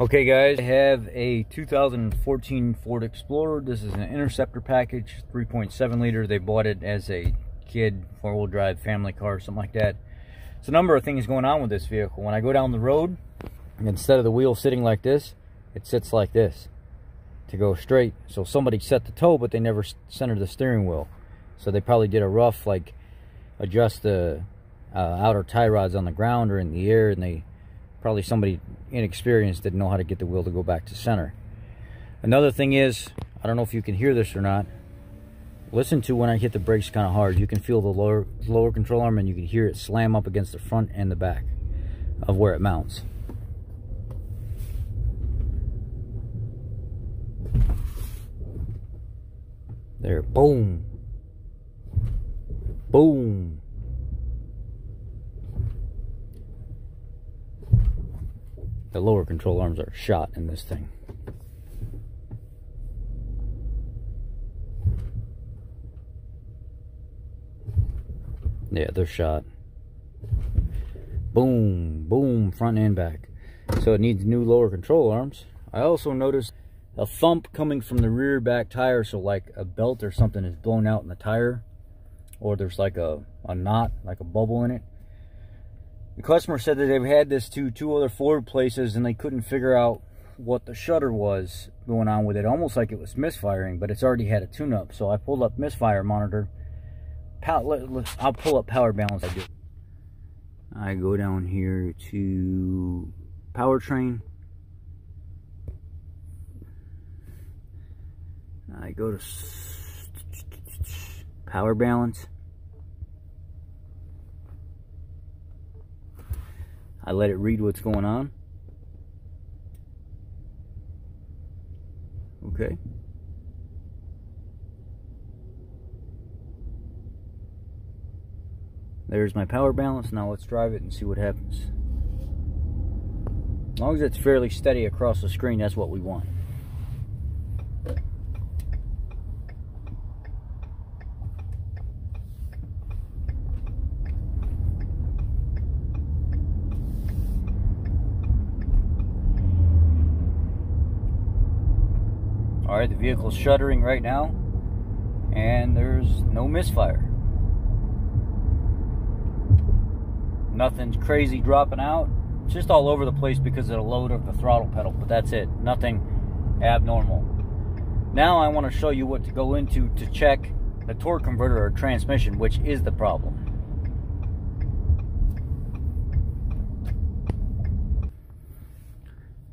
Okay guys, I have a 2014 Ford Explorer. This is an Interceptor package, 3.7 liter. They bought it as a kid, 4-wheel drive family car, something like that. There's a number of things going on with this vehicle. When I go down the road, instead of the wheel sitting like this, it sits like this to go straight. So somebody set the toe, but they never centered the steering wheel. So they probably did a rough, like, adjust the outer tie rods on the ground or in the air, and probably somebody inexperienced didn't know how to get the wheel to go back to center. Another thing is, I don't know if you can hear this or not. Listen to when I hit the brakes kind of hard. You can feel the lower control arm, and you can hear it slam up against the front and the back of where it mounts. There, boom. Boom. The lower control arms are shot in this thing. Yeah, they're shot. Boom, boom, front and back. So it needs new lower control arms. I also noticed a thump coming from the rear back tire, so like a belt or something is blown out in the tire, or there's like a knot, like a bubble in it. The customer said that they've had this to 2 other Ford places and they couldn't figure out what the shutter was going on with it. Almost like it was misfiring, but it's already had a tune-up. So I pulled up Missfire monitor. I'll pull up power balance. I go down here to powertrain. I go to power balance. I let it read what's going on. Okay. There's my power balance. Now let's drive it and see what happens. As long as it's fairly steady across the screen, that's what we want. Alright, the vehicle's shuttering right now, and there's no misfire. Nothing's crazy dropping out. It's just all over the place because of the load of the throttle pedal, but that's it. Nothing abnormal. Now I want to show you what to go into to check the torque converter or transmission, which is the problem.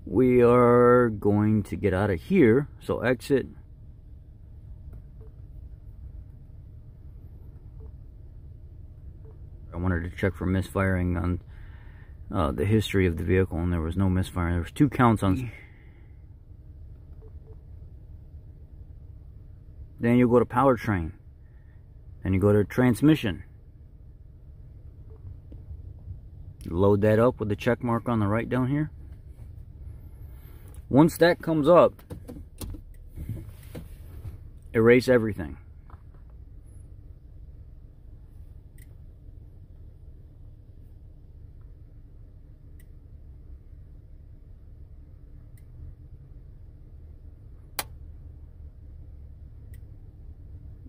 We are going to get out of here, so exit. I wanted to check for misfiring on the history of the vehicle, and there was no misfiring. There was 2 counts on. Then you go to powertrain. Then you go to transmission. Load that up with the check mark on the right down here. Once that comes up, erase everything.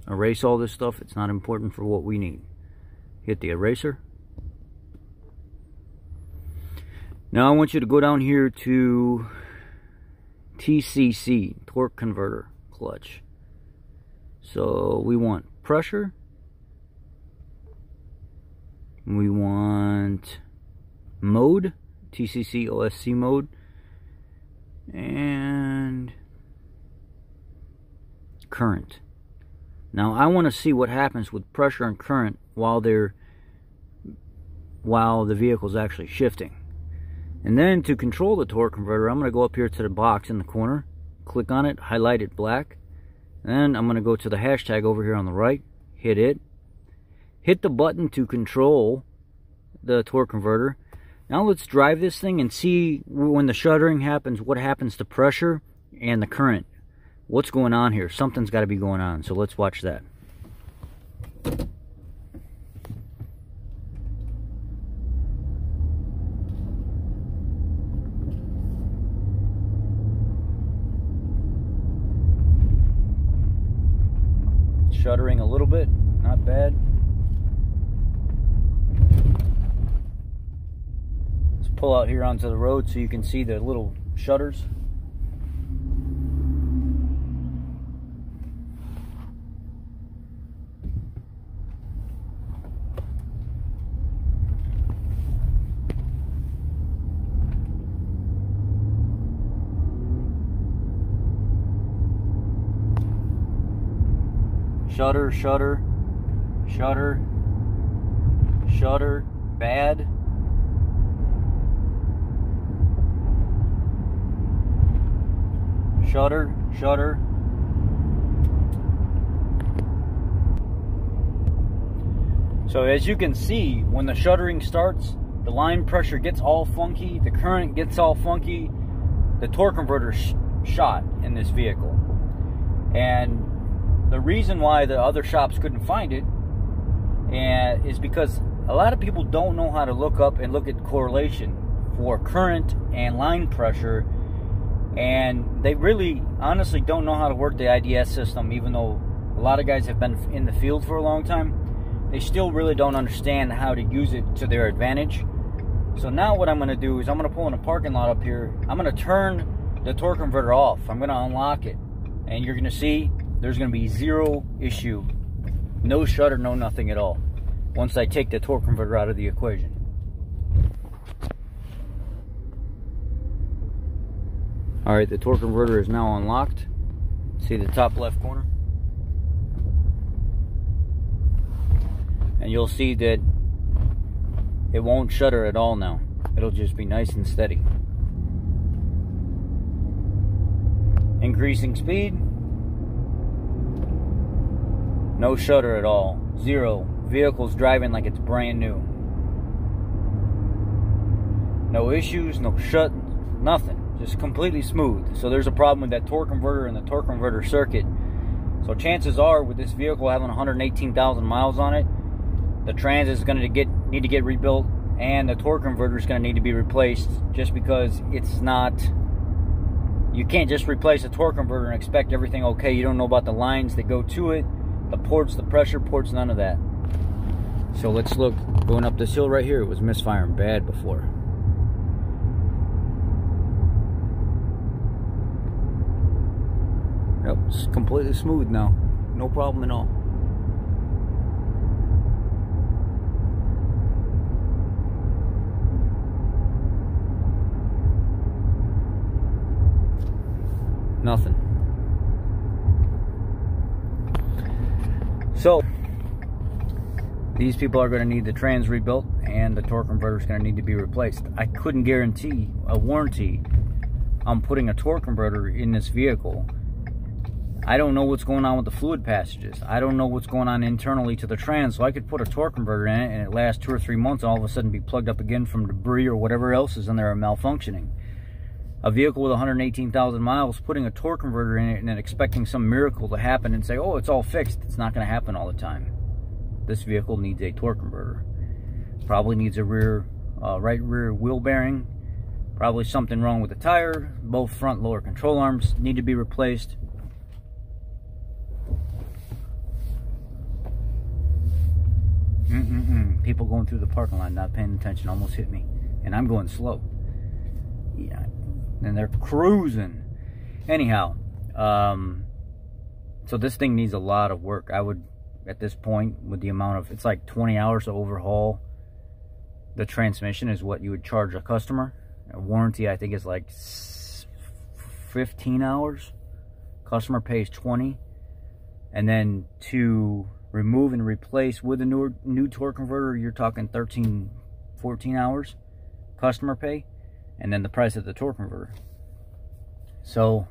Erase all this stuff. It's not important for what we need. Hit the eraser. Now I want you to go down here to TCC, torque converter clutch. So we want pressure, we want mode, TCC OSC mode, and current. Now I want to see what happens with pressure and current while the vehicle's actually shifting. And then to control the torque converter, I'm going to go up here to the box in the corner, click on it, highlight it black. Then I'm going to go to the hashtag over here on the right, hit it. Hit the button to control the torque converter. Now let's drive this thing and see when the shuttering happens, what happens to pressure and the current. What's going on here? Something's got to be going on, so let's watch that. shuddering a little bit, not bad. Let's pull out here onto the road so you can see the little shutters. Shutter, shutter, shutter, shutter, bad. Shutter, shutter. So as you can see, when the shuttering starts, the line pressure gets all funky, the current gets all funky, the torque converter shot in this vehicle. And the reason why the other shops couldn't find it is because a lot of people don't know how to look up and look at correlation for current and line pressure, and they really honestly don't know how to work the IDS system. Even though a lot of guys have been in the field for a long time, they still really don't understand how to use it to their advantage. So now what I'm going to do is I'm going to pull in a parking lot up here. I'm going to turn the torque converter off. I'm going to unlock it, and you're going to see there's going to be zero issue, no shutter, no nothing at all, once I take the torque converter out of the equation. Alright, the torque converter is now unlocked. See the top left corner? And you'll see that it won't shutter at all now. It'll just be nice and steady. Increasing speed. No shutter at all. Zero. Vehicle's driving like it's brand new. No issues, no shut, nothing. Just completely smooth. So there's a problem with that torque converter and the torque converter circuit. So chances are, with this vehicle having 118,000 miles on it, the trans is going to need to get rebuilt, and the torque converter is going to need to be replaced, just because it's not. You can't just replace a torque converter and expect everything okay. You don't know about the lines that go to it, the ports, the pressure ports, none of that. So let's look. Going up this hill right here, it was misfiring bad before. Yep, it's completely smooth now. No problem at all. Nothing. So these people are going to need the trans rebuilt, and the torque converter is going to need to be replaced. I couldn't guarantee a warranty on putting a torque converter in this vehicle. I don't know what's going on with the fluid passages. I don't know what's going on internally to the trans, so I could put a torque converter in it and it lasts 2 or 3 months and all of a sudden be plugged up again from debris or whatever else is in there malfunctioning. A vehicle with 118,000 miles, putting a torque converter in it and then expecting some miracle to happen and say, oh, it's all fixed. It's not going to happen all the time. This vehicle needs a torque converter. Probably needs a right rear wheel bearing. Probably something wrong with the tire. Both front lower control arms need to be replaced. People going through the parking lot not paying attention almost hit me, and I'm going slow. Yeah, and they're cruising. Anyhow, so this thing needs a lot of work. I would, at this point, with the amount of, it's like 20 hours to overhaul the transmission is what you would charge a customer. A warranty, I think, is like 15 hours. Customer pays 20, and then to remove and replace with a new torque converter, you're talking 13, 14 hours customer pay, and then the price of the torque converter. So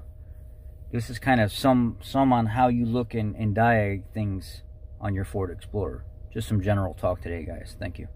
this is kind of some on how you look and diag things on your Ford Explorer. Just some general talk today, guys. Thank you.